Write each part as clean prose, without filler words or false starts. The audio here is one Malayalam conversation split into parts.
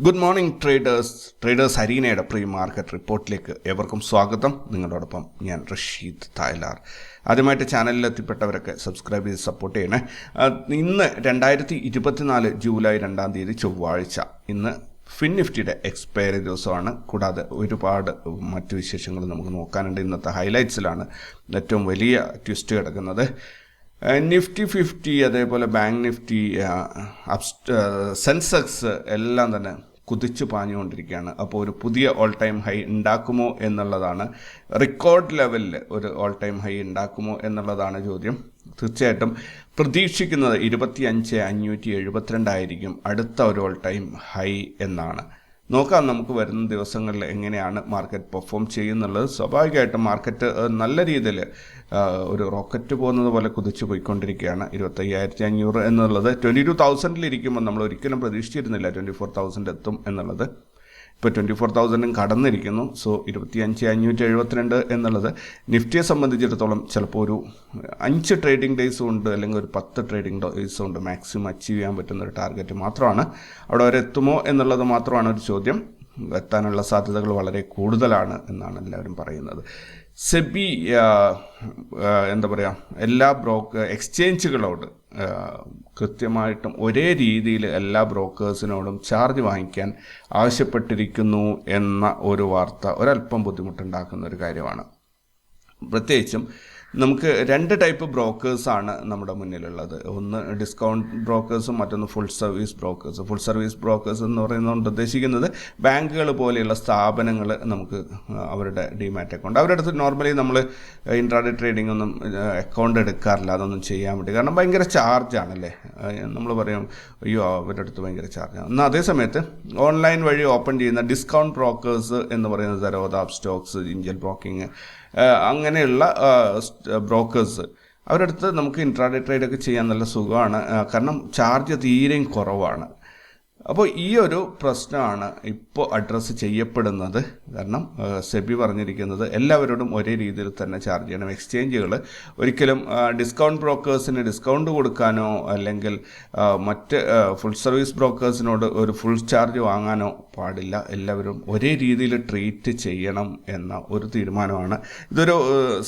ഗുഡ് മോർണിംഗ് ട്രേഡേഴ്സ് അരീനയുടെ പ്രീ മാർക്കറ്റ് റിപ്പോർട്ടിലേക്ക് ഏവർക്കും സ്വാഗതം. നിങ്ങളോടൊപ്പം ഞാൻ റഷീദ് തായ്ലാർ. ആദ്യമായിട്ട് ചാനലിൽ എത്തിപ്പെട്ടവരൊക്കെ സബ്സ്ക്രൈബ് ചെയ്ത് സപ്പോർട്ട് ചെയ്യണേ. ഇന്ന് 2024 ജൂലൈ 2 തീയതി ചൊവ്വാഴ്ച. ഇന്ന് ഫിൻനിഫ്റ്റിയുടെ എക്സ്പയറി ദിവസമാണ്. കൂടാതെ ഒരുപാട് മറ്റു വിശേഷങ്ങൾ നമുക്ക് നോക്കാനുണ്ട്. ഇന്നത്തെ ഹൈലൈറ്റ്സിലാണ് ഏറ്റവും വലിയ ട്വിസ്റ്റ് കിടക്കുന്നത്. നിഫ്റ്റി 50, അതേപോലെ ബാങ്ക് നിഫ്റ്റി, സെൻസെക്സ് എല്ലാം തന്നെ കുതിച്ചു പാഞ്ഞുകൊണ്ടിരിക്കുകയാണ്. അപ്പോൾ ഒരു പുതിയ ഓൾ ടൈം ഹൈ ഉണ്ടാക്കുമോ എന്നുള്ളതാണ്, റെക്കോർഡ് ലെവലിൽ ഒരു ഓൾ ടൈം ഹൈ ഉണ്ടാക്കുമോ എന്നുള്ളതാണ് ചോദ്യം. തീർച്ചയായിട്ടും പ്രതീക്ഷിക്കുന്നത് 25,572 ആയിരിക്കും അടുത്ത ഒരു ഓൾ ടൈം ഹൈ എന്നാണ്. നോക്കാം നമുക്ക് വരുന്ന ദിവസങ്ങളിൽ എങ്ങനെയാണ് മാർക്കറ്റ് പെർഫോം ചെയ്യുന്നുള്ളത്. സ്വാഭാവികമായിട്ടും മാർക്കറ്റ് നല്ല രീതിയിൽ ഒരു റോക്കറ്റ് പോകുന്നത് പോലെ കുതിച്ചു പോയിക്കൊണ്ടിരിക്കുകയാണ്. 25,500 എന്നുള്ളത് 22,000 ഇരിക്കുമ്പോൾ നമ്മൾ ഒരിക്കലും പ്രതീക്ഷിച്ചിരുന്നില്ല 24,000 എത്തും എന്നുള്ളത്. ഇപ്പോൾ 24,000 കടന്നിരിക്കുന്നു. സോ 25,572 എന്നുള്ളത് നിഫ്റ്റിയെ സംബന്ധിച്ചിടത്തോളം ചിലപ്പോൾ ഒരു 5 ട്രേഡിംഗ് ഡേയ്സും ഉണ്ട്, അല്ലെങ്കിൽ ഒരു 10 ട്രേഡിംഗ് ഡേയ്സും ഉണ്ട് മാക്സിമം അച്ചീവ് ചെയ്യാൻ പറ്റുന്ന ഒരു ടാർഗറ്റ് മാത്രമാണ്. അവിടെ വരെ എത്തുമോ എന്നുള്ളത് മാത്രമാണ് ഒരു ചോദ്യം. എത്താനുള്ള സാധ്യതകൾ വളരെ കൂടുതലാണ് എന്നാണ് എല്ലാവരും പറയുന്നത്. സെബി എന്താ പറയുക, എല്ലാ എക്സ്ചേഞ്ചുകളോട് കൃത്യമായിട്ടും ഒരേ രീതിയിൽ എല്ലാ ബ്രോക്കേഴ്സിനോടും ചാർജ് വാങ്ങിക്കാൻ ആവശ്യപ്പെട്ടിരിക്കുന്നു എന്ന ഒരു വാർത്ത ഒരല്പം ബുദ്ധിമുട്ടുണ്ടാക്കുന്ന ഒരു കാര്യമാണ്. പ്രത്യേകിച്ചും നമുക്ക് 2 ടൈപ്പ് ബ്രോക്കേഴ്സാണ് നമ്മുടെ മുന്നിലുള്ളത്. ഒന്ന് ഡിസ്കൗണ്ട് ബ്രോക്കേഴ്സും മറ്റൊന്ന് full service brokers. Full service brokers എന്ന് പറയുന്നതുകൊണ്ട് ഉദ്ദേശിക്കുന്നത് ബാങ്കുകൾ പോലെയുള്ള സ്ഥാപനങ്ങൾ നമുക്ക് അവരുടെ ഡിമാറ്റ് അക്കൗണ്ട്, അവരുടെ അടുത്ത് നോർമലി നമ്മൾ ഇൻട്രാഡേ ട്രേഡിംഗ് ഒന്നും അക്കൗണ്ട് എടുക്കാറില്ല, അതൊന്നും ചെയ്യാൻ വേണ്ടി. കാരണം ഭയങ്കര ചാർജാണല്ലേ. നമ്മൾ പറയും അയ്യോ അവരുടെ അടുത്ത് ഭയങ്കര ചാർജാണ്. എന്നാൽ അതേ സമയത്ത് ഓൺലൈൻ വഴി ഓപ്പൺ ചെയ്യുന്ന ഡിസ്കൗണ്ട് ബ്രോക്കേഴ്സ് എന്ന് പറയുന്നത് സരോദ സ്റ്റോക്സ്, ജിഞ്ചൽ ബ്രോക്കിംഗ്, അങ്ങനെയുള്ള ബ്രോക്കേഴ്സ്, അവരുടെ അടുത്ത് നമുക്ക് ഇൻട്രാഡേ ട്രേഡൊക്കെ ചെയ്യാൻ നല്ല സുഖമാണ്. കാരണം ചാർജ് തീരെയും കുറവാണ്. അപ്പോൾ ഈ ഒരു പ്രശ്നമാണ് ഇപ്പോൾ അഡ്രസ്സ് ചെയ്യപ്പെടുന്നത്. കാരണം സെബി പറഞ്ഞിരിക്കുന്നത് എല്ലാവരോടും ഒരേ രീതിയിൽ തന്നെ ചാർജ് ചെയ്യണം. എക്സ്ചേഞ്ചുകൾ ഒരിക്കലും ഡിസ്കൗണ്ട് ബ്രോക്കേഴ്സിന് ഡിസ്കൗണ്ട് കൊടുക്കാനോ അല്ലെങ്കിൽ മറ്റ് ഫുൾ സർവീസ് ബ്രോക്കേഴ്സിനോട് ഒരു ഫുൾ ചാർജ് വാങ്ങാനോ പാടില്ല. എല്ലാവരും ഒരേ രീതിയിൽ ട്രീറ്റ് ചെയ്യണം എന്ന ഒരു തീരുമാനമാണ്. ഇതൊരു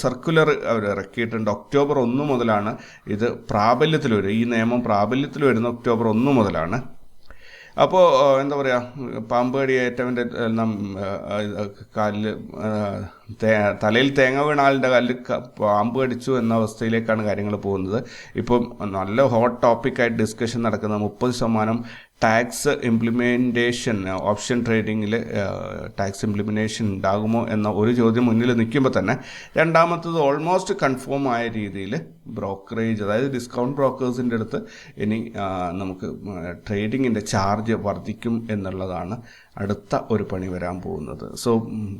സർക്കുലർ അവർ ഇറക്കിയിട്ടുണ്ട്. ഒക്ടോബർ 1 മുതലാണ് ഇത് പ്രാബല്യത്തിൽ വരും. ഈ നിയമം പ്രാബല്യത്തിൽ വരുന്ന ഒക്ടോബർ 1 മുതലാണ്. അപ്പോൾ എന്താ പറയുക, പാമ്പ് കടിയേറ്റവൻ്റെ കാലിൽ തലയിൽ തേങ്ങ വീണ ആളുടെ കാലിൽ പാമ്പ് കടിച്ചു എന്ന അവസ്ഥയിലേക്കാണ് കാര്യങ്ങൾ പോകുന്നത്. ഇപ്പം നല്ല ഹോട്ട് ടോപ്പിക്കായിട്ട് ഡിസ്കഷൻ നടക്കുന്ന 30% ടാക്സ് ഇംപ്ലിമെൻറ്റേഷൻ, ഓപ്ഷൻ ട്രേഡിങ്ങിൽ ടാക്സ് ഇംപ്ലിമെൻറ്റേഷൻ ഉണ്ടാകുമോ എന്ന ഒരു ചോദ്യം മുന്നിൽ നിൽക്കുമ്പോൾ തന്നെ രണ്ടാമത്തത് ഓൾമോസ്റ്റ് കൺഫേം ആയ രീതിയിൽ ബ്രോക്കറേജ്, അതായത് ഡിസ്കൗണ്ട് ബ്രോക്കേഴ്സിൻ്റെ അടുത്ത് ഇനി നമുക്ക് ട്രേഡിങ്ങിൻ്റെ ചാർജ് വർദ്ധിക്കും എന്നുള്ളതാണ് അടുത്ത ഒരു പണി വരാൻ പോകുന്നത്. സോ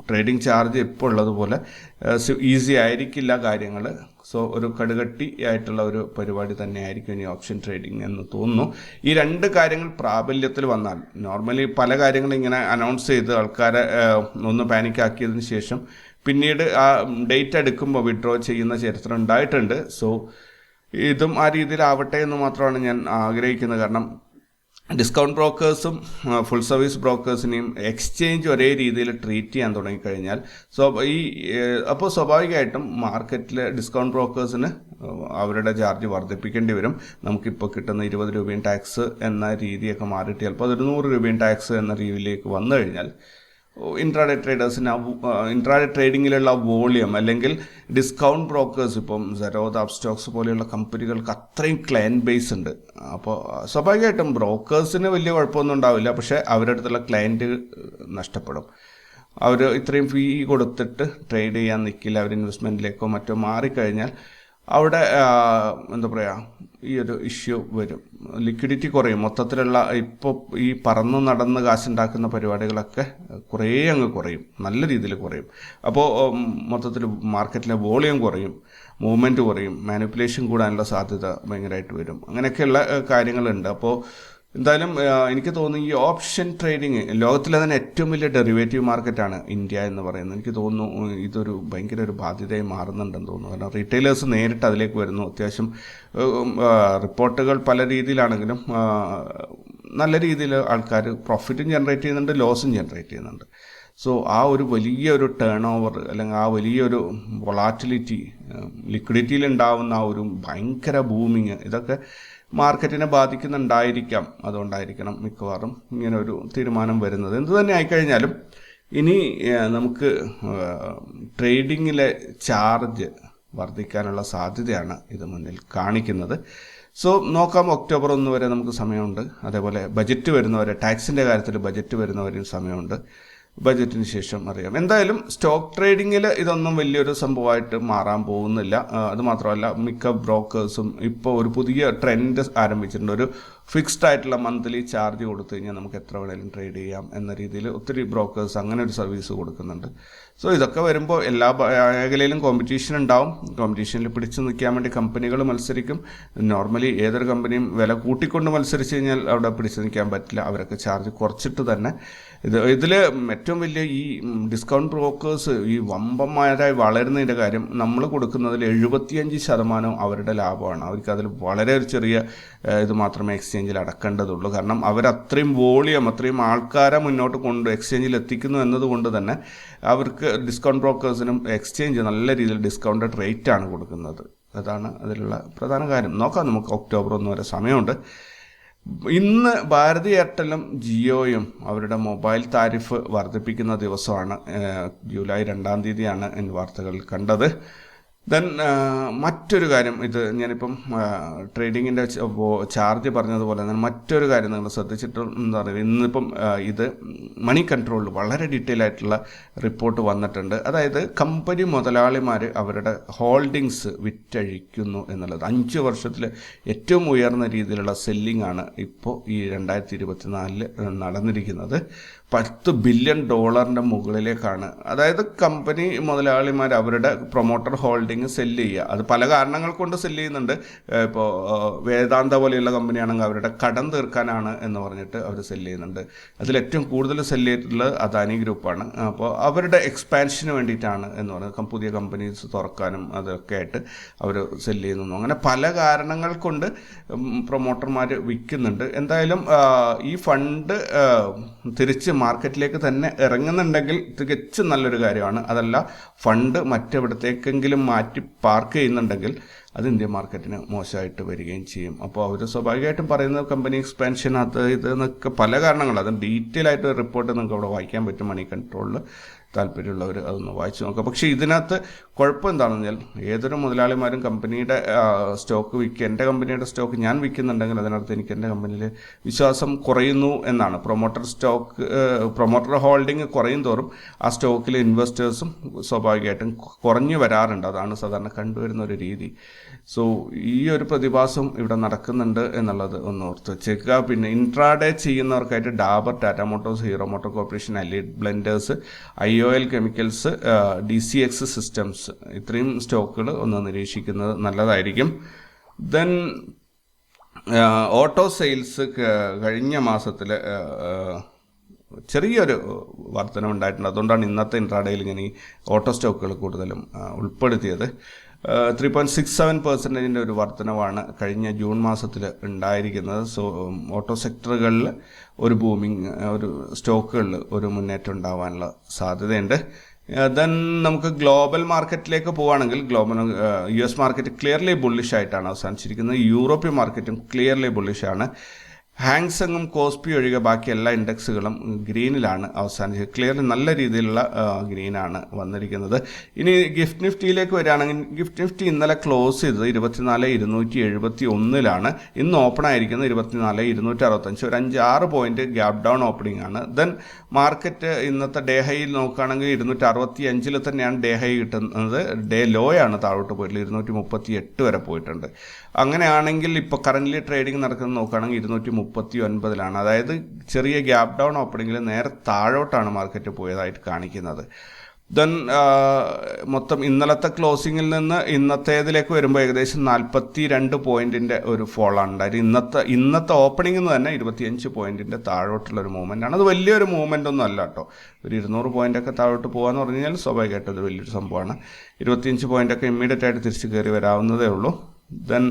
ട്രേഡിംഗ് ചാർജ് ഇപ്പോൾ ഉള്ളതുപോലെ ഈസി ആയിരിക്കില്ല കാര്യങ്ങൾ. സോ ഒരു കടുകട്ടി ആയിട്ടുള്ള ഒരു പരിപാടി തന്നെയായിരിക്കും ഇനി ഓപ്ഷൻ ട്രേഡിംഗ് എന്ന് തോന്നുന്നു. ഈ 2 കാര്യങ്ങൾ പ്രാബല്യത്തിൽ വന്നാൽ, നോർമലി പല കാര്യങ്ങളും ഇങ്ങനെ അനൗൺസ് ചെയ്ത് ആൾക്കാരെ ഒന്ന് പാനിക്കാക്കിയതിന് ശേഷം പിന്നീട് ആ ഡേറ്റ് എടുക്കുമ്പോൾ വിഡ്രോ ചെയ്യുന്ന ചരിത്രം ഉണ്ടായിട്ടുണ്ട്. സോ ഇതും ആ രീതിയിലാവട്ടെ എന്ന് മാത്രമാണ് ഞാൻ ആഗ്രഹിക്കുന്നത്. കാരണം ഡിസ്കൗണ്ട് ബ്രോക്കേഴ്സും ഫുൾ സർവീസ് ബ്രോക്കേഴ്സിനെയും എക്സ്ചേഞ്ച് ഒരേ രീതിയിൽ ട്രീറ്റ് ചെയ്യാൻ തുടങ്ങിക്കഴിഞ്ഞാൽ അപ്പോൾ സ്വാഭാവികമായിട്ടും മാർക്കറ്റിൽ ഡിസ്കൗണ്ട് ബ്രോക്കേഴ്സിന് അവരുടെ ചാർജ് വർദ്ധിപ്പിക്കേണ്ടി വരും. നമുക്കിപ്പോൾ കിട്ടുന്ന 20 രൂപയും ടാക്സ് എന്ന രീതിയൊക്കെ മാറിയിട്ട് ചിലപ്പോൾ അതൊരു 100 രൂപയും ടാക്സ് എന്ന രീതിയിലേക്ക് വന്നു കഴിഞ്ഞാൽ ഇൻട്രാഡേ ട്രേഡേഴ്സിന് ഇൻട്രാഡേ ട്രേഡിങ്ങിലുള്ള വോളിയം, അല്ലെങ്കിൽ ഡിസ്കൗണ്ട് ബ്രോക്കേഴ്സ്, ഇപ്പം സരോദ സ്റ്റോക്സ് പോലെയുള്ള കമ്പനികൾക്ക് അത്രയും ക്ലയൻറ്റ് ബേസ് ഉണ്ട്. അപ്പോൾ സ്വാഭാവികമായിട്ടും ബ്രോക്കേഴ്സിന് വലിയ കുഴപ്പമൊന്നും ഉണ്ടാവില്ല, പക്ഷേ അവരുടെ അടുത്തുള്ള ക്ലയൻറ്റ് നഷ്ടപ്പെടും. അവർ ഇത്രയും ഫീ കൊടുത്തിട്ട് ട്രേഡ് ചെയ്യാൻ നിൽക്കില്ല. അവർ ഇൻവെസ്റ്റ്മെൻറ്റിലേക്കോ മറ്റോ മാറിക്കഴിഞ്ഞാൽ അവിടെ എന്താ പറയുക, ഈ ഒരു ഇഷ്യൂ വരും. ലിക്വിഡിറ്റി കുറയും. മൊത്തത്തിലുള്ള ഇപ്പോൾ ഈ പറന്ന് നടന്ന് കാശുണ്ടാക്കുന്ന പരിപാടികളൊക്കെ കുറേ അങ്ങ് കുറയും, നല്ല രീതിയിൽ കുറയും. അപ്പോൾ മൊത്തത്തിൽ മാർക്കറ്റിലെ വോളിയം കുറയും, മൂവ്മെൻറ്റ് കുറയും, മാനിപ്പുലേഷൻ കൂടാനുള്ള സാധ്യത ഭയങ്കരമായിട്ട് വരും. അങ്ങനെയൊക്കെയുള്ള കാര്യങ്ങളുണ്ട്. അപ്പോൾ എന്തായാലും എനിക്ക് തോന്നുന്നു ഈ ഓപ്ഷൻ ട്രേഡിങ് ലോകത്തിലെ തന്നെ ഏറ്റവും വലിയ ഡെറിവേറ്റീവ് മാർക്കറ്റാണ് ഇന്ത്യ എന്ന് പറയുന്നത്. എനിക്ക് തോന്നുന്നു ഇതൊരു ഭയങ്കര ഒരു ബാധ്യതയായി മാറുന്നുണ്ടെന്ന് തോന്നുന്നു. കാരണം റീറ്റെയിലേഴ്സ് നേരിട്ട് അതിലേക്ക് വരുന്നു. അത്യാവശ്യം റിപ്പോർട്ടുകൾ പല രീതിയിലാണെങ്കിലും നല്ല രീതിയിൽ ആൾക്കാർ പ്രോഫിറ്റും ജനറേറ്റ് ചെയ്യുന്നുണ്ട്, ലോസും ജനറേറ്റ് ചെയ്യുന്നുണ്ട്. സോ ആ ഒരു വലിയൊരു ടേൺ ഓവർ അല്ലെങ്കിൽ ആ വലിയൊരു വൊളാറ്റിലിറ്റി, ലിക്വിഡിറ്റിയിൽ ഉണ്ടാവുന്ന ആ ഒരു ഭയങ്കര ബൂമിങ്, ഇതൊക്കെ മാർക്കറ്റിനെ ബാധിക്കുന്നുണ്ടായിരിക്കാം. അതുകൊണ്ടായിരിക്കണം മിക്കവാറും ഇങ്ങനെ ഒരു തീരുമാനം വരുന്നത്. എന്തു തന്നെ ആയിക്കഴിഞ്ഞാലും ഇനി നമുക്ക് ട്രേഡിങ്ങിലെ ചാർജ് വർദ്ധിക്കാനുള്ള സാധ്യതയാണ് ഇത് മുന്നിൽ കാണിക്കുന്നത്. സോ നോക്കാം, ഒക്ടോബർ 1 വരെ നമുക്ക് സമയമുണ്ട്. അതേപോലെ ബജറ്റ് വരുന്നവരെ, ടാക്സിൻ്റെ കാര്യത്തിൽ ബജറ്റ് വരുന്നവരെയും സമയമുണ്ട്. ബജറ്റിന് ശേഷം അറിയാം. എന്തായാലും സ്റ്റോക്ക് ട്രേഡിങ്ങിൽ ഇതൊന്നും വലിയൊരു സംഭവമായിട്ട് മാറാൻ പോകുന്നില്ല. അതുമാത്രമല്ല, മിക്ക ബ്രോക്കേഴ്സും ഇപ്പോൾ ഒരു പുതിയ ട്രെൻഡ് ആരംഭിച്ചിട്ടുണ്ട്. ഒരു ഫിക്സ്ഡ് ആയിട്ടുള്ള മന്ത്ലി ചാർജ് കൊടുത്തു കഴിഞ്ഞാൽ നമുക്ക് എത്ര വേണേലും ട്രേഡ് ചെയ്യാം എന്ന രീതിയിൽ ഒത്തിരി ബ്രോക്കേഴ്സ് അങ്ങനെ ഒരു സർവീസ് കൊടുക്കുന്നുണ്ട്. സോ ഇതൊക്കെ വരുമ്പോൾ എല്ലാ മേഖലയിലും കോമ്പറ്റീഷൻ ഉണ്ടാവും. കോമ്പറ്റീഷനിൽ പിടിച്ചു നിൽക്കാൻ വേണ്ടി കമ്പനികൾ മത്സരിക്കും. നോർമലി ഏതൊരു കമ്പനിയും വില കൂട്ടിക്കൊണ്ട് മത്സരിച്ച് കഴിഞ്ഞാൽ അവിടെ പിടിച്ചു നിൽക്കാൻ പറ്റില്ല. അവരൊക്കെ ചാർജ് കുറച്ചിട്ട് തന്നെ ഇതിൽ ഏറ്റവും വലിയ ഈ ഡിസ്കൗണ്ട് ബ്രോക്കേഴ്സ് ഈ വമ്പന്മാരായി വളരുന്നതിൻ്റെ കാര്യം, നമ്മൾ കൊടുക്കുന്നതിൽ 75% അവരുടെ ലാഭമാണ്. അവർക്ക് അതിൽ വളരെ ഒരു ചെറിയ ഇത് മാത്രമേ എക്സ്ചേഞ്ചിൽ അടക്കേണ്ടതുള്ളൂ. കാരണം അവരത്രയും വോളിയം, അത്രയും ആൾക്കാരെ മുന്നോട്ട് എക്സ്ചേഞ്ചിൽ എത്തിക്കുന്നു എന്നതുകൊണ്ട് തന്നെ അവർക്ക് ഡിസ്കൗണ്ട് ബ്രോക്കേഴ്സിനും എക്സ്ചേഞ്ച് നല്ല രീതിയിൽ ഡിസ്കൗണ്ടഡ് റേറ്റാണ് കൊടുക്കുന്നത്. അതാണ് അതിലുള്ള പ്രധാന കാര്യം. നോക്കാം, നമുക്ക് ഒക്ടോബർ 1 വരെ സമയമുണ്ട്. ഇന്ന് ഭാരതി എയർടെലും ജിയോയും അവരുടെ മൊബൈൽ താരിഫ് വർദ്ധിപ്പിക്കുന്ന ദിവസമാണ്. ജൂലൈ 2 തീയതിയാണ് വാർത്തകളിൽ കണ്ടത്. ദെൻ മറ്റൊരു കാര്യം, ഇത് ഞാനിപ്പം ട്രേഡിങ്ങിൻ്റെ ചാർജ് പറഞ്ഞതുപോലെ തന്നെ മറ്റൊരു കാര്യം നിങ്ങൾ ശ്രദ്ധിച്ചിട്ടുണ്ടെന്ന് പറയുന്നത്, ഇന്നിപ്പം ഇത് മണി കൺട്രോളിൽ വളരെ ഡീറ്റെയിൽ ആയിട്ടുള്ള റിപ്പോർട്ട് വന്നിട്ടുണ്ട്. അതായത് കമ്പനി മുതലാളിമാർ അവരുടെ ഹോൾഡിങ്സ് വിറ്റഴിക്കുന്നു എന്നുള്ളത്. 5 വർഷത്തിൽ ഏറ്റവും ഉയർന്ന രീതിയിലുള്ള സെല്ലിംഗ് ആണ് ഇപ്പോൾ ഈ 2024 നടന്നിരിക്കുന്നത്. $10 ബില്യൺ മുകളിലേക്കാണ്. അതായത് കമ്പനി മുതലാളിമാർ അവരുടെ പ്രൊമോട്ടർ ഹോൾഡിംഗ് സെല്ല് ചെയ്യുക. അത് പല കാരണങ്ങൾ കൊണ്ട് സെല്ല് ചെയ്യുന്നുണ്ട്. ഇപ്പോൾ വേദാന്ത പോലെയുള്ള കമ്പനിയാണെങ്കിൽ അവരുടെ കടം തീർക്കാനാണ് എന്ന് പറഞ്ഞിട്ട് അവർ സെല്ല് ചെയ്യുന്നുണ്ട്. അതിലേറ്റവും കൂടുതൽ സെല്ല് ചെയ്തിട്ടുള്ളത് അദാനി ഗ്രൂപ്പാണ്. അപ്പോൾ അവരുടെ എക്സ്പാൻഷന് വേണ്ടിയിട്ടാണ് എന്ന് പറയുന്നത്, പുതിയ കമ്പനീസ് തുറക്കാനും അതൊക്കെ ആയിട്ട് അവർ സെല്ല് ചെയ്യുന്നു. അങ്ങനെ പല കാരണങ്ങൾ കൊണ്ട് പ്രൊമോട്ടർമാർ വിൽക്കുന്നുണ്ട്. എന്തായാലും ഈ ഫണ്ട് തിരിച്ച് മാർക്കറ്റിലേക്ക് തന്നെ ഇറങ്ങുന്നുണ്ടെങ്കിൽ തികച്ചും നല്ലൊരു കാര്യമാണ്. അതല്ല, ഫണ്ട് മറ്റെവിടത്തേക്കെങ്കിലും മാറ്റി പാർക്ക് ചെയ്യുന്നുണ്ടെങ്കിൽ അത് ഇന്ത്യൻ മാർക്കറ്റിന് മോശമായിട്ട് വരികയും ചെയ്യും. അപ്പോൾ അവർ സ്വാഭാവികമായിട്ടും പറയുന്നത് കമ്പനി എക്സ്പാൻഷൻ അത് ഇത് എന്നൊക്കെ പല കാരണങ്ങൾ, അത് ഡീറ്റെയിൽ ആയിട്ട് റിപ്പോർട്ട് നിങ്ങൾക്ക് അവിടെ വായിക്കാൻ പറ്റും. മണി കൺട്രോളിൽ താല്പര്യമുള്ളവർ അതൊന്ന് വായിച്ചു നോക്കുക. പക്ഷേ ഇതിനകത്ത് കുഴപ്പം എന്താണെന്ന് വെച്ചാൽ, ഏതൊരു മുതലാളിമാരും കമ്പനിയുടെ സ്റ്റോക്ക് വിൽക്കുക, എൻ്റെ കമ്പനിയുടെ സ്റ്റോക്ക് ഞാൻ വിൽക്കുന്നുണ്ടെങ്കിൽ അതിനകത്ത് എനിക്ക് എൻ്റെ കമ്പനിയിൽ വിശ്വാസം കുറയുന്നു എന്നാണ്. പ്രൊമോട്ടർ ഹോൾഡിംഗ് കുറയും തോറും ആ സ്റ്റോക്കിൽ ഇൻവെസ്റ്റേഴ്സും സ്വാഭാവികമായിട്ടും കുറഞ്ഞു വരാറുണ്ട്. അതാണ് സാധാരണ കണ്ടുവരുന്ന ഒരു രീതി. സോ ഈ ഒരു പ്രതിഭാസം ഇവിടെ നടക്കുന്നുണ്ട് എന്നുള്ളത് ഒന്ന് ഓർത്ത് വെച്ചേക്കുക. പിന്നെ ഇൻട്രാഡേ ചെയ്യുന്നവർക്കായിട്ട് Dabur, Tata Motors, Hero Motor Corporation, Allied Blenders, IOL Chemicals, DCX Systems, ഇത്രയും സ്റ്റോക്കുകൾ ഒന്ന് നിരീക്ഷിക്കുന്നത് നല്ലതായിരിക്കും. ദെൻ ഓട്ടോ സെയിൽസ് കഴിഞ്ഞ മാസത്തിൽ ചെറിയൊരു വർധനമുണ്ടായിട്ടുണ്ട്. അതുകൊണ്ടാണ് ഇന്നത്തെ ഇൻട്രാഡേയിൽ ഞാൻ ഈ ഓട്ടോ സ്റ്റോക്കുകൾ കൂടുതലും ഉൾപ്പെടുത്തിയത്. 3.67% ഒരു വർധനവാണ് കഴിഞ്ഞ ജൂൺ മാസത്തിൽ ഉണ്ടായിരിക്കുന്നത്. സോ ഓട്ടോ സെക്ടറുകളിൽ ഒരു ബൂമിങ്, ഒരു സ്റ്റോക്കുകളിൽ ഒരു മുന്നേറ്റം ഉണ്ടാവാനുള്ള സാധ്യതയുണ്ട്. ദെൻ നമുക്ക് ഗ്ലോബൽ മാർക്കറ്റിലേക്ക് പോവുകയാണെങ്കിൽ US മാർക്കറ്റ് ക്ലിയർലി ബുള്ളിഷ് ആയിട്ടാണ് അവസാനിച്ചിരിക്കുന്നത്. യൂറോപ്യൻ മാർക്കറ്റും ക്ലിയർലി ബുള്ളിഷാണ്. ഹാങ്സെങ്ങും കോസ്പി ഒഴികെ ബാക്കി എല്ലാ ഇൻഡെക്സുകളും ഗ്രീനിലാണ് അവസാനിച്ചത്. ക്ലിയർലി നല്ല രീതിയിലുള്ള ഗ്രീനാണ് വന്നിരിക്കുന്നത്. ഇനി ഗിഫ്റ്റ് നിഫ്റ്റിയിലേക്ക് വരികയാണെങ്കിൽ, ഗിഫ്റ്റ് നിഫ്റ്റി ഇന്നലെ ക്ലോസ് ചെയ്തത് 24,271 ഇന്ന് ഓപ്പൺ ആയിരിക്കുന്നത് 24,265. ഒരു 5-6 പോയിന്റ് ഗ്യാപ് ഡൗൺ ഓപ്പണിംഗ് ആണ്. ദെൻ മാർക്കറ്റ് ഇന്നത്തെ ഡേ ഹൈയിൽ നോക്കുകയാണെങ്കിൽ 265 തന്നെയാണ് ഡേ ഹൈ കിട്ടുന്നത്. ഡേ ലോ ആണ് താഴോട്ട് പോയിട്ടുള്ളത്, 238 വരെ പോയിട്ടുണ്ട്. അങ്ങനെയാണെങ്കിൽ ഇപ്പോൾ കറൻ്റ്ലി ട്രേഡിംഗ് നടക്കുന്നത് നോക്കുകയാണെങ്കിൽ 239. അതായത് ചെറിയ ഗ്യാപ് ഡൗൺ ഓപ്പണിങ്ങിൽ നേരെ താഴോട്ടാണ് മാർക്കറ്റ് പോയതായിട്ട് കാണിക്കുന്നത്. ദെൻ മൊത്തം ഇന്നലത്തെ ക്ലോസിങ്ങിൽ നിന്ന് ഇന്നത്തേതിലേക്ക് വരുമ്പോൾ ഏകദേശം 42 പോയിന്റിൻ്റെ ഒരു ഫോളാണ് ഉണ്ടായത്. ഇന്നത്തെ ഓപ്പണിങ്ങിൽ നിന്ന് തന്നെ 25 പോയിന്റിൻ്റെ താഴോട്ടുള്ളൊരു മൂവ്മെൻ്റ് ആണ്. അത് വലിയൊരു മൂവ്മെൻ്റ് ഒന്നും അല്ല കേട്ടോ. ഒരു 200 പോയിൻ്റൊക്കെ താഴോട്ട് പോകാമെന്ന് പറഞ്ഞു കഴിഞ്ഞാൽ സ്വാഭാവികമായിട്ടും അത് വലിയൊരു സംഭവമാണ്. 25 പോയിൻ്റൊക്കെ ഇമ്മീഡിയറ്റ് ആയിട്ട് തിരിച്ച് കയറി വരാവുന്നതേ ഉള്ളൂ. ദെൻ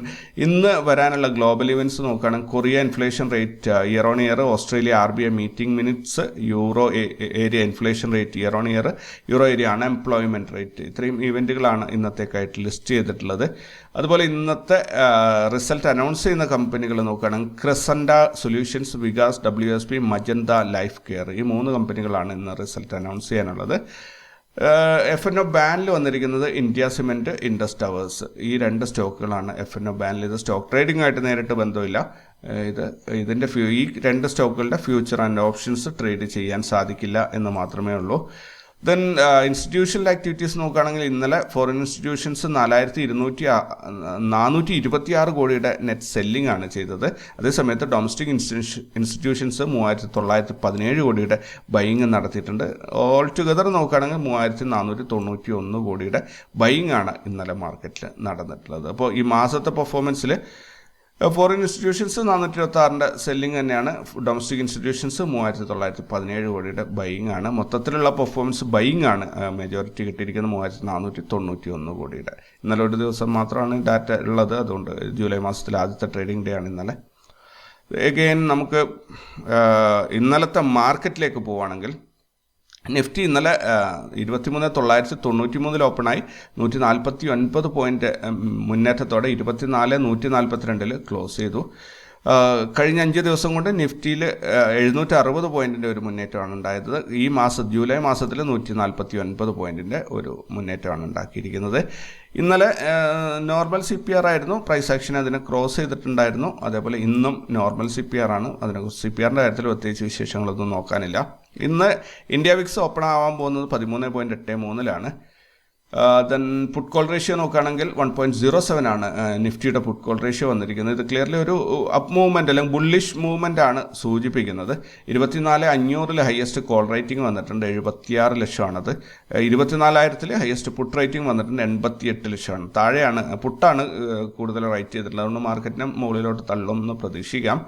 ഇന്ന് വരാനുള്ള ഗ്ലോബൽ ഇവൻറ്റ്സ് നോക്കുകയാണെങ്കിൽ Korea inflation rate year on year, Australia RBI meeting minutes, euro area inflation rate year on year, euro area unemployment rate, ഇത്രയും ഇവൻറ്റുകളാണ് ഇന്നത്തേക്കായിട്ട് ലിസ്റ്റ് ചെയ്തിട്ടുള്ളത്. അതുപോലെ ഇന്നത്തെ റിസൾട്ട് അനൗൺസ് ചെയ്യുന്ന കമ്പനികൾ നോക്കുകയാണെങ്കിൽ Cressanda Solutions, Vikas, WSP, Magenta, Lifecare, ഈ 3 കമ്പനികളാണ് ഇന്ന് റിസൾട്ട് അനൗൺസ് ചെയ്യാനുള്ളത്. F&O ബാനിൽ വന്നിരിക്കുന്നത് ഇന്ത്യ സിമെൻറ്റ്, ഇൻഡസ് ടവേഴ്സ്, ഈ 2 സ്റ്റോക്കുകളാണ് F&O ബാനിൽ. ഇത് സ്റ്റോക്ക് ട്രേഡിംഗ് ആയിട്ട് നേരിട്ട് ബന്ധമില്ല. ഇതിൻ്റെ ഈ 2 സ്റ്റോക്കുകളുടെ ഫ്യൂച്ചർ ആൻഡ് ഓപ്ഷൻസ് ട്രേഡ് ചെയ്യാൻ സാധിക്കില്ല എന്ന് മാത്രമേ ഉള്ളൂ. ദെൻ ഇൻസ്റ്റിറ്റ്യൂഷണൽ ആക്ടിവിറ്റീസ് നോക്കുകയാണെങ്കിൽ ഇന്നലെ ഫോറിൻ ഇൻസ്റ്റിറ്റ്യൂഷൻസ് 426 കോടിയുടെ നെറ്റ് സെല്ലിംഗ് ആണ് ചെയ്തത്. അതേസമയത്ത് ഡൊമസ്റ്റിക് ഇൻസ്റ്റിറ്റ്യൂഷൻസ് 3917 കോടിയുടെ ബൈയിങ് നടത്തിയിട്ടുണ്ട്. ഓൾ ടുഗദർ നോക്കുകയാണെങ്കിൽ 3491 കോടിയുടെ ബൈയിങ് ആണ് ഇന്നലെ മാർക്കറ്റിൽ നടന്നിട്ടുള്ളത്. അപ്പോൾ ഈ മാസത്തെ പെർഫോമൻസിൽ ഫോറിൻ ഇൻസ്റ്റിറ്റ്യൂഷൻസ് 426 സെല്ലിംഗ് തന്നെയാണ്. ഡൊമസ്റ്റിക് ഇൻസ്റ്റിറ്റ്യൂഷൻസ് 3917 കോടിയുടെ ബൈയിങ് ആണ്. മൊത്തത്തിലുള്ള പെർഫോമൻസ് ബൈയിങ് ആണ് മെജോറിറ്റി കിട്ടിയിരിക്കുന്നത് 3491 കോടിയുടെ. ഇന്നലെ ഒരു ദിവസം മാത്രമാണ് ഡാറ്റ ഉള്ളത്, അതുകൊണ്ട് ജൂലൈ മാസത്തിലെ ആദ്യത്തെ ട്രേഡിംഗ് ഡേ ആണ് ഇന്നലെ. എഗെയിൻ നമുക്ക് ഇന്നലത്തെ മാർക്കറ്റിലേക്ക് പോവുകയാണെങ്കിൽ നിഫ്റ്റി ഇന്നലെ 23,993 ഓപ്പണായി 149 പോയിൻ്റ് മുന്നേറ്റത്തോടെ 24,142 ക്ലോസ് ചെയ്തു. കഴിഞ്ഞ 5 ദിവസം കൊണ്ട് നിഫ്റ്റിയിൽ 760 പോയിൻറ്റിൻ്റെ ഒരു മുന്നേറ്റമാണ് ഉണ്ടായത്. ഈ ജൂലൈ മാസത്തിൽ 149 പോയിൻറ്റിൻ്റെ ഒരു മുന്നേറ്റമാണ് ഉണ്ടാക്കിയിരിക്കുന്നത്. ഇന്നലെ നോർമൽ CPR ആയിരുന്നു, പ്രൈസ് ആക്ഷൻ അതിനെ ക്രോസ് ചെയ്തിട്ടുണ്ടായിരുന്നു. അതേപോലെ ഇന്നും നോർമൽ CPR ആണ്. അതിനെക്കുറിച്ച് CPRൻ്റെ കാര്യത്തിൽ പ്രത്യേകിച്ച് വിശേഷങ്ങളൊന്നും നോക്കാനില്ല. ഇന്ന് ഇന്ത്യ വിക്സ് ഓപ്പൺ ആവാൻ പോകുന്നത് 13.83 ദെൻ പുട്ട് കോൾ റേഷ്യോ നോക്കുകയാണെങ്കിൽ 1.07 ആണ് നിഫ്റ്റിയുടെ പുട്ട് കോൾ റേഷ്യോ വന്നിരിക്കുന്നത്. ഇത് ക്ലിയർലി ഒരു അപ്പ് മൂവ്മെൻറ്റ് അല്ലെങ്കിൽ ബുള്ളിഷ് മൂവ്മെൻ്റ് ആണ് സൂചിപ്പിക്കുന്നത്. 24,500 ഹയസ്റ്റ് കോൾ റേറ്റിംഗ് വന്നിട്ടുണ്ട്, 76 ലക്ഷമാണത്. 24,000 ഹയസ്റ്റ് പുട്ട് റേറ്റിംഗ് വന്നിട്ടുണ്ട്, 88 ലക്ഷമാണ്. താഴെയാണ് പുട്ടാണ് കൂടുതൽ റൈറ്റ് ചെയ്തിട്ടുള്ളത്, അതുകൊണ്ട് മാർക്കറ്റിനെ മുകളിലോട്ട് തള്ളുമെന്ന് പ്രതീക്ഷിക്കാം.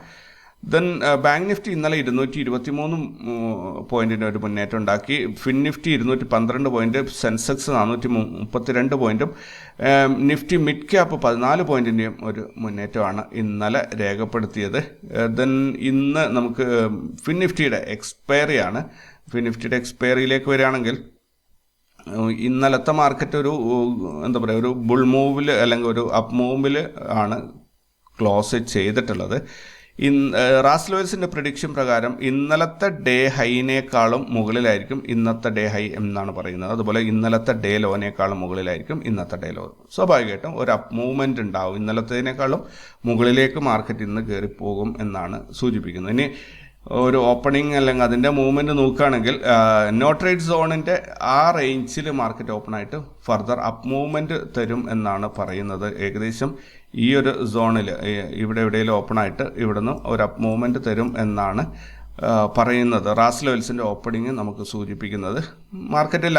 ദെൻ ബാങ്ക് നിഫ്റ്റി ഇന്നലെ 223 പോയിൻറ്റിൻ്റെ ഒരു മുന്നേറ്റം ഉണ്ടാക്കി. ഫിൻ നിഫ്റ്റി 212 പോയിൻറ്റ്, സെൻസെക്സ് 432 പോയിൻറ്റും നിഫ്റ്റി മിഡ് ക്യാപ്പ് 14 പോയിൻറ്റിൻ്റെയും ഒരു മുന്നേറ്റമാണ് ഇന്നലെ രേഖപ്പെടുത്തിയത്. ദെൻ ഇന്ന് നമുക്ക് ഫിൻ നിഫ്റ്റിയുടെ എക്സ്പയറിയാണ്. ഫിൻ നിഫ്റ്റിയുടെ എക്സ്പയറിയിലേക്ക് വരികയാണെങ്കിൽ ഇന്നലത്തെ മാർക്കറ്റ് ഒരു ഒരു ബുൾ മൂവിൽ അല്ലെങ്കിൽ ഒരു അപ്പ് മൂവിൽ ആണ് ക്ലോസ് ചെയ്തിട്ടുള്ളത്. റാസ്ൽ ലോയിൽസിൻ്റെ പ്രിഡിക്ഷൻ പ്രകാരം ഇന്നലത്തെ ഡേ ഹൈനേക്കാളും മുകളിലായിരിക്കും ഇന്നത്തെ ഡേ ഹൈ എന്നാണ് പറയുന്നത്. അതുപോലെ ഇന്നലത്തെ ഡേ ലോനേക്കാളും മുകളിലായിരിക്കും ഇന്നത്തെ ഡേ ലോ. സ്വാഭാവികമായിട്ടും ഒരു അപ്പ് മൂവ്മെൻറ്റ് ഉണ്ടാവും. ഇന്നലത്തേനേക്കാളും മുകളിലേക്ക് മാർക്കറ്റ് ഇന്ന് കയറിപ്പോകും എന്നാണ് സൂചിപ്പിക്കുന്നത്. ഇനി ഒരു ഓപ്പണിംഗ് അല്ലെങ്കിൽ അതിൻ്റെ മൂവ്മെൻറ്റ് നോക്കുകയാണെങ്കിൽ നോ ട്രേഡ് സോണിൻ്റെ ആ റേഞ്ചിൽ മാർക്കറ്റ് ഓപ്പൺ ആയിട്ട് ഫർദർ അപ്പ് മൂവ്മെൻറ്റ് തരും എന്നാണ് പറയുന്നത്. ഏകദേശം ഈ ഒരു സോണിൽ ഇവിടെ എവിടെയെങ്കിലും ഓപ്പൺ ആയിട്ട് ഇവിടുന്ന് ഒരു അപ്പ് മൂവ്മെൻറ്റ് തരും എന്നാണ് പറയുന്നത്. റാസ്ൽ ലോയിൽസിൻ്റെ ഓപ്പണിങ് നമുക്ക് സൂചിപ്പിക്കുന്നത്.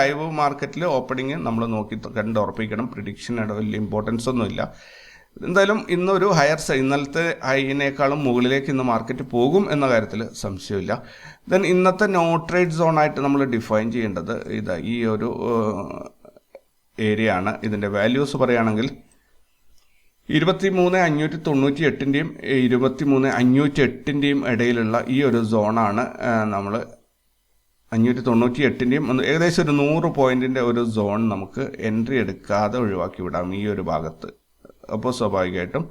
ലൈവ് മാർക്കറ്റിൽ ഓപ്പണിങ് നമ്മൾ നോക്കി കണ്ട് ഉറപ്പിക്കണം. പ്രിഡിക്ഷനുടെ വലിയ ഇമ്പോർട്ടൻസ് ഒന്നുമില്ല. എന്തായാലും ഇന്നൊരു ഇന്നലത്തെ ഹൈനേക്കാളും മുകളിലേക്ക് ഇന്ന് മാർക്കറ്റ് പോകും എന്ന കാര്യത്തിൽ സംശയമില്ല. ദെൻ ഇന്നത്തെ നോ ട്രേഡ് സോണായിട്ട് നമ്മൾ ഡിഫൈൻ ചെയ്യേണ്ടത് ഈ ഒരു ഏരിയ ആണ്. ഇതിൻ്റെ വാല്യൂസ് പറയുകയാണെങ്കിൽ 23,598ൻ്റെയും 23,508ൻ്റെയും ഇടയിലുള്ള ഈ ഒരു സോണാണ് നമ്മൾ 598ൻ്റെയും ഏകദേശം ഒരു 100 പോയിൻറ്റിൻ്റെ ഒരു സോൺ നമുക്ക് എൻട്രി എടുക്കാതെ ഒഴിവാക്കി വിടാം ഈ ഒരു ഭാഗത്ത്. അപ്പോൾ സ്വാഭാവികമായിട്ടും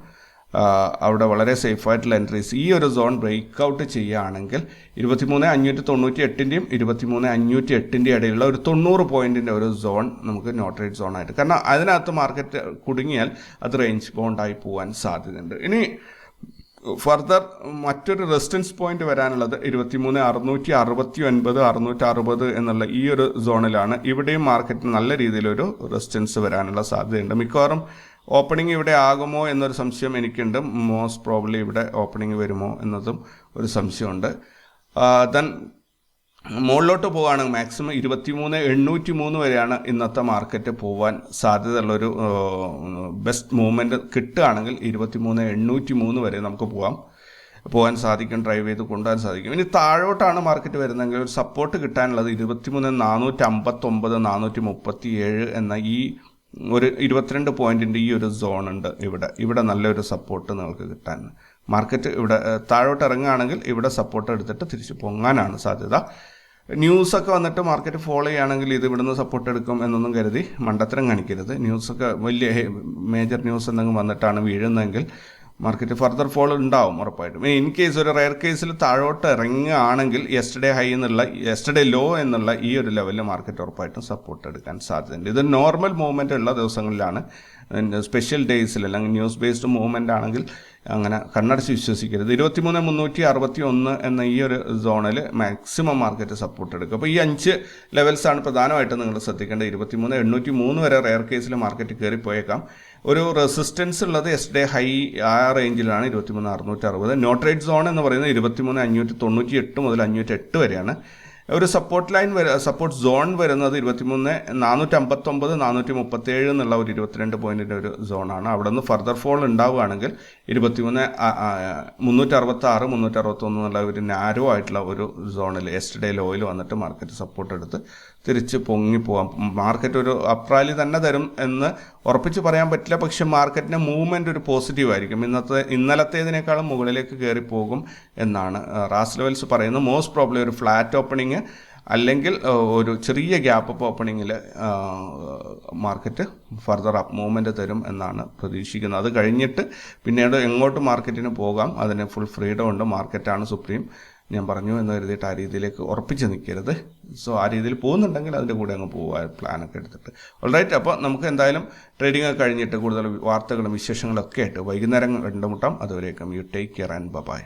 അവിടെ വളരെ സേഫായിട്ടുള്ള എൻട്രീസ് ഈ ഒരു സോൺ ബ്രേക്ക് ഔട്ട് ചെയ്യുകയാണെങ്കിൽ 23,598ൻ്റെയും 23,508ൻ്റെയും ഇടയിലുള്ള ഒരു 90 പോയിൻറ്റിൻ്റെ ഒരു സോൺ നമുക്ക് നോ ട്രേഡ് സോണായിട്ട്, കാരണം അതിനകത്ത് മാർക്കറ്റ് കുടുങ്ങിയാൽ അത് റേഞ്ച് ബൗണ്ടായി പോകാൻ സാധ്യതയുണ്ട്. ഇനി ഫർദർ മറ്റൊരു റെസിസ്റ്റൻസ് പോയിന്റ് വരാനുള്ളത് 23,669, 660 എന്നുള്ള ഈ ഒരു സോണിലാണ്. ഇവിടെയും മാർക്കറ്റിന് നല്ല രീതിയിലൊരു റെസിസ്റ്റൻസ് വരാനുള്ള സാധ്യതയുണ്ട്. മിക്കവാറും ഓപ്പണിംഗ് ഇവിടെ ആകുമോ എന്നൊരു സംശയം എനിക്കുണ്ട്. മോസ്റ്റ് പ്രോബ്ലി ഇവിടെ ഓപ്പണിംഗ് വരുമോ എന്നതും ഒരു സംശയമുണ്ട്. ദെൻ മുകളിലോട്ട് പോവുകയാണെങ്കിൽ മാക്സിമം 23,803 വരെയാണ് ഇന്നത്തെ മാർക്കറ്റ് പോകാൻ സാധ്യതയുള്ളൊരു ബെസ്റ്റ് മൂവ്മെൻറ്റ് കിട്ടുകയാണെങ്കിൽ 23,803 വരെ നമുക്ക് പോകാൻ സാധിക്കും, ഡ്രൈവ് ചെയ്ത് കൊണ്ടുപോകാൻ സാധിക്കും. ഇനി താഴോട്ടാണ് മാർക്കറ്റ് വരുന്നതെങ്കിൽ ഒരു സപ്പോർട്ട് കിട്ടാനുള്ളത് 23,459, 437 എന്ന ഈ ഒരു 22 പോയിൻറ്റിൻ്റെ ഈ ഒരു സോൺ ഉണ്ട് ഇവിടെ നല്ലൊരു സപ്പോർട്ട് നിങ്ങൾക്ക് കിട്ടാൻ. മാർക്കറ്റ് ഇവിടെ താഴോട്ട് ഇറങ്ങുകയാണെങ്കിൽ ഇവിടെ സപ്പോർട്ട് എടുത്തിട്ട് തിരിച്ച് പൊങ്ങാനാണ് സാധ്യത. ന്യൂസൊക്കെ വന്നിട്ട് മാർക്കറ്റ് ഫോളോ ചെയ്യുകയാണെങ്കിൽ ഇത് ഇവിടുന്ന് സപ്പോർട്ട് എടുക്കും എന്നൊന്നും കരുതി മണ്ടത്തരം കാണിക്കരുത്. ന്യൂസൊക്കെ വലിയ മേജർ ന്യൂസ് എന്തെങ്കിലും വന്നിട്ടാണ് വീഴുന്നതെങ്കിൽ മാർക്കറ്റ് ഫർദർ ഫോൾ ഉണ്ടാവും ഉറപ്പായിട്ടും. ഇൻ കേസ് ഒരു റെയർ കേസിൽ താഴോട്ട് ഇറങ്ങുകയാണെങ്കിൽ യെസ്റ്റർഡേ ലോ എന്നുള്ള ഈ ഒരു ലെവലിൽ മാർക്കറ്റ് ഉറപ്പായിട്ടും സപ്പോർട്ട് എടുക്കാൻ സാധ്യതയുണ്ട്. ഇത് നോർമൽ മൂവ്മെൻ്റ് ഉള്ള ദിവസങ്ങളിലാണ്. സ്പെഷ്യൽ ഡേയ്സിൽ അല്ലെങ്കിൽ ന്യൂസ് ബേസ്ഡ് മൂവ്മെൻ്റ് ആണെങ്കിൽ അങ്ങനെ കണ്ണടച്ച് വിശ്വസിക്കരുത്. 23,361 എന്ന ഈ ഒരു സോണിൽ മാക്സിമം മാർക്കറ്റ് സപ്പോർട്ട് എടുക്കും. അപ്പോൾ ഈ 5 ലെവൽസാണ് പ്രധാനമായിട്ടും നിങ്ങൾ ശ്രദ്ധിക്കേണ്ടത്. 23,803 വരെ റെയർ കേസിൽ മാർക്കറ്റ് കയറിപ്പോയേക്കാം. ഒരു റെസിസ്റ്റൻസ് ഉള്ളത് യെസ്റ്റർഡേ ഹൈ ആ റേഞ്ചിലാണ് 23,660. നോ ട്രേഡ് സോൺ എന്ന് പറയുന്നത് 23,598 മുതൽ 508 വരെയാണ്. ഒരു സപ്പോർട്ട് സോൺ വരുന്നത് 23,459 437 എന്നുള്ള ഒരു 22 പോയിൻറ്റിൻ്റെ ഒരു സോണാണ്. അവിടെ നിന്ന് ഫർദർ ഫോൾ ഉണ്ടാവുകയാണെങ്കിൽ 23,366 361 എന്നുള്ള ഒരു നാരോ ആയിട്ടുള്ള ഒരു സോണിൽ യെസ്റ്റർഡേ ലോയിൽ വന്നിട്ട് മാർക്കറ്റ് സപ്പോർട്ട് എടുത്ത് തിരിച്ച് പൊങ്ങിപ്പോവാം. മാർക്കറ്റ് ഒരു അപ്രാലി തന്നെ തരും എന്ന് ഉറപ്പിച്ച് പറയാൻ പറ്റില്ല. പക്ഷെ മാർക്കറ്റിൻ്റെ മൂവ്മെൻ്റ് ഒരു പോസിറ്റീവ് ആയിരിക്കും. ഇന്നലത്തേതിനേക്കാളും മുകളിലേക്ക് കയറിപ്പോകും എന്നാണ് റാസ് ലെവൽസ് പറയുന്നത്. മോസ്റ്റ് പ്രോബ്ലി ഒരു ഫ്ലാറ്റ് ഓപ്പണിങ് അല്ലെങ്കിൽ ഒരു ചെറിയ ഗ്യാപ്പ് അപ്പ് ഓപ്പണിങ്ങിൽ മാർക്കറ്റ് ഫർദർ അപ്പ് മൂവ്മെൻറ്റ് തരും എന്നാണ് പ്രതീക്ഷിക്കുന്നത്. അത് കഴിഞ്ഞിട്ട് പിന്നീട് എങ്ങോട്ട് മാർക്കറ്റിന് പോകാം, അതിന് ഫുൾ ഫ്രീഡം ഉണ്ട്. മാർക്കറ്റാണ് സുപ്രീം, ഞാൻ പറഞ്ഞു എന്ന് കരുതിയിട്ട് ആ രീതിയിലേക്ക് ഉറപ്പിച്ച് നിൽക്കരുത്. സോ ആ രീതിയിൽ പോകുന്നുണ്ടെങ്കിൽ അതിൻ്റെ കൂടെ അങ്ങ് പോവുക പ്ലാനൊക്കെ എടുത്തിട്ട്. ഓൾറൈറ്റ്, അപ്പോൾ നമുക്ക് എന്തായാലും ട്രേഡിംഗ് ഒക്കെ കഴിഞ്ഞിട്ട് കൂടുതൽ വാർത്തകളും വിശേഷങ്ങളൊക്കെ ആയിട്ട് വൈകുന്നേരം കണ്ടുമുട്ടാം. അതുവരേക്കും you take care and by.